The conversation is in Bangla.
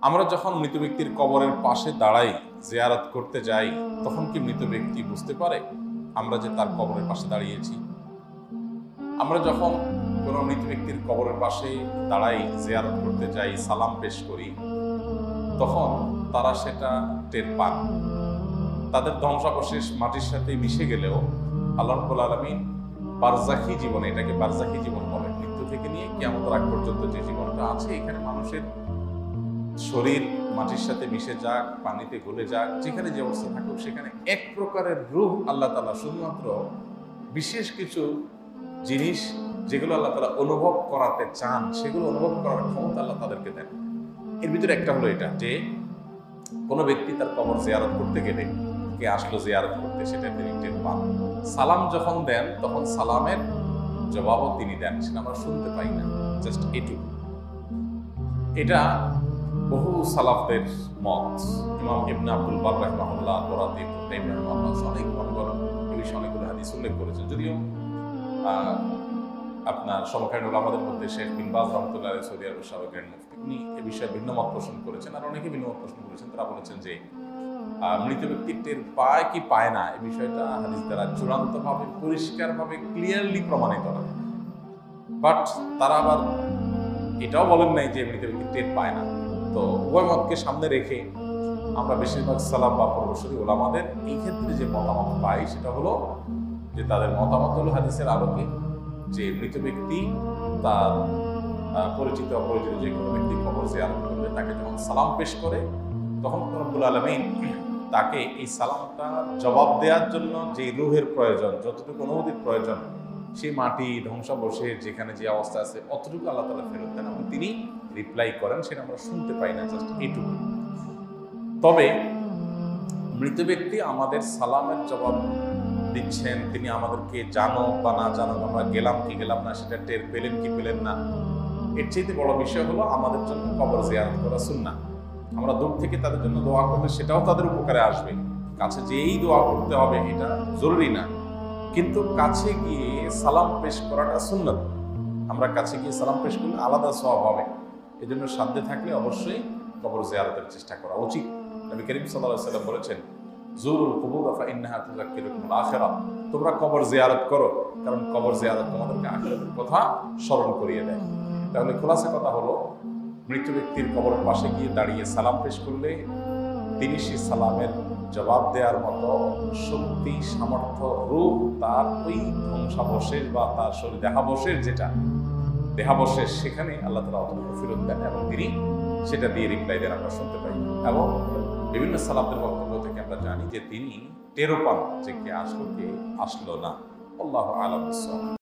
আমরা যখন মৃত ব্যক্তির কবরের পাশে দাঁড়াই, জিয়ারত করতে যাই, তখন কি মৃত ব্যক্তি বুঝতে পারে আমরা যে তার কবরের পাশে দাঁড়িয়েছি? আমরা যখন কোনো মৃত ব্যক্তির কবরের পাশে দাঁড়াই, জিয়ারত করতে যাই, সালাম পেশ করি, তখন তারা সেটা টের পান। তাদের ধ্বংসাবশেষ মাটির সাথে মিশে গেলেও আল্লাহ রাব্বুল আলামিন বারজাখী জীবন, এটাকে বারজাখী জীবন বলে, মৃত্যু থেকে নিয়ে কিয়ামতের আগ পর্যন্ত যে জীবনটা আছে, এখানে মানুষের শরীর মাটির সাথে মিশে যাক, পানিতে গলে যাক, যেখানে যে অবস্থা থাকুক, সেখানে এক প্রকারের রূহ আল্লাহ তাআলা শুধুমাত্র বিশেষ কিছু জিনিস যেগুলো আল্লাহ তাআলা অনুভব করাতে চান, সেগুলো অনুভব করার ক্ষমতা আল্লাহ তাদেরকে দেন। এর ভিতরে একটা হলো এটা যে কোনো ব্যক্তি তার কবর জিয়ারত করতে গেলে, কে আসলো জিয়ারত করতে, সেটা তিনি টের পান। সালাম যখন দেন তখন সালামের জবাবও তিনি দেন, সেটা আমরা শুনতে পাই না, জাস্ট এটুকু। এটা বহু সালাফদের মত। ইমাম ইবনে আব্দুল বার রাহিমাহুল্লাহ, বরাত ইবনে তাইমিয়া রাহিমাহুল্লাহ অনেক বড় এই বিষয়ে অনেকগুলো হাদিস উল্লেখ করেছেন। যদিও আপনার সমকালীন ওলামাদের মধ্যে শেখ বিন বাজ রাহমাতুল্লাহ আলাইহি, সৌদি আরবের সাবেক গ্র্যান্ড মুফতি, উনি এ বিষয়ে ভিন্ন মত পোষণ করেছেন। আর অনেকে ভিন্ন মত পোষণ করেছেন। তারা বলেছেন যে মৃত ব্যক্তি টের পায় কি পায় না, এই বিষয়টা হাদিস দ্বারা চূড়ান্তভাবে, পরিষ্কারভাবে, ক্লিয়ারলি প্রমাণিত নয়। বাট তারা আবার এটাও বলেন নাই যে মৃত ব্যক্তি টের পায় না। তো উভয় মতকে সামনে রেখে আমরা বেশিরভাগ সালাফ বা পূর্বসূরি ওলামাদের এই ক্ষেত্রে যে মতামত পাই, সেটা হলো যে তাদের মতামত হলো হাদিসের আলোকে যে মৃত ব্যক্তি তার পরিচিত অপরিচিত যে কোনো ব্যক্তি কবর জিয়ারত করলে তাকে যখন সালাম পেশ করে, তখন রব্বুল আলামিন তাকে এই সালামটা জবাব দেওয়ার জন্য যে রূহের প্রয়োজন, যতটুকু অনুভূতির প্রয়োজন, সেই মাটি ধ্বংসাবশেষ যেখানে যে অবস্থা আছে, অতটুকু আল্লাহ তাআলা ফেরত দেন এবং তিনি রিপ্লাই করেন, সেটা আমরা শুনতে পাই না, জাস্ট এইটুকু। তবে মৃত ব্যক্তি আমাদের সালামের জবাব দিচ্ছেন, তিনি আমাদেরকে জানো বা না জানো, আমরা গেলাম কি গেলাম না সেটা টের পেলেন কি পেলেন না, এর চাইতে বড় বিষয় হলো আমাদের জন্য কবর জিয়ারত করা সুন্নাহ। আমরা দূর থেকে তাদের জন্য দোয়া করলে সেটাও তাদের উপকারে আসবে। কাছে যেই দোয়া করতে হবে এটা জরুরি না, কিন্তু কাছে গিয়ে সালাম পেশ করাটা সুন্নাত। আমরা কাছে গিয়ে সালাম পেশ করলে আলাদা সওয়াব হবে। এই জন্য সাধ্যে থাকলে অবশ্যই কবর জিয়ারতের চেষ্টা করা উচিত। নবী করিম সাল্লাল্লাহু আলাইহি ওয়াসাল্লাম বলেছেন, জুরুল কুবুর ফাইন্নাহা তুযাক্কিরুকুমুল আখিরাহ, তোমরা কবর জিয়ারত করো, কারণ কবর জিয়ারত তোমাদেরকে আখিরাতের কথা স্মরণ করিয়ে দেয়। তাহলে খোলাসা কথা হলো, মৃত ব্যক্তির কবরের পাশে গিয়ে দাঁড়িয়ে সালাম পেশ করলে তিনি সেই সালামের জবাব দেওয়ার মতো শক্তি, সামর্থ্য, রূপ তার ওই ধ্বংসাবশেষ বা তার শরীর দেহাবশেষ, যেটা দেহাবশেষ, সেখানে আল্লাহ তাআলা অতটুকু ফেরত দেন এবং তিনি সেটা দিয়ে রিপ্লাই দেন, আমরা শুনতে পাই। এবং বিভিন্ন সালাফদের বক্তব্য থেকে আমরা জানি যে তিনি টেরও পান যে কে আসলো কে আসলো না। আল্লাহু আ'লাম বিস-সাওয়াব।